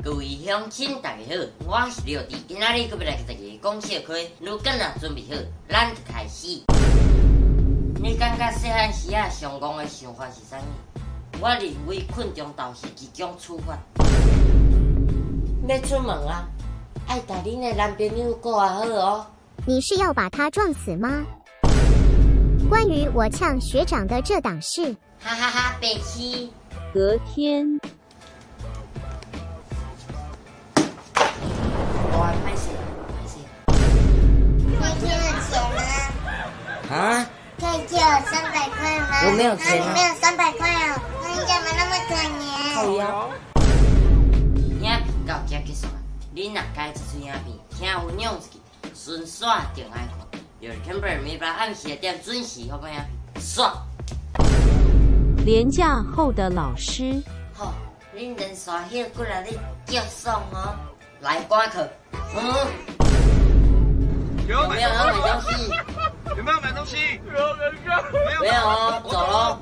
各位乡亲，大家好，我是廖弟，今仔日搁要来给大家讲小可。如果若准备好，咱就开始。你感觉细汉时啊上戆的想法是啥物？我认为困中斗是一种处罚。要出门啊，爱带恁的男朋友顾好哦。你是要把他撞死吗？关于我呛学长的这档事，哈哈哈，北七。隔天。哇，拍谁？可以借我钱吗？啊？可以借我300块吗？我没有钱啊。你没有300块哦，那你怎么那么可怜？靠腰。影片到这结束啊！恁若介这出影片，请分享出去，顺刷定爱看。有 Camber 每晚暗时点准时好看影片，刷。连假后的老师。好，恁连续歇过来咧叫爽哦！来赶课。有没有要买东西？有没有买东西？没有哦，走喽。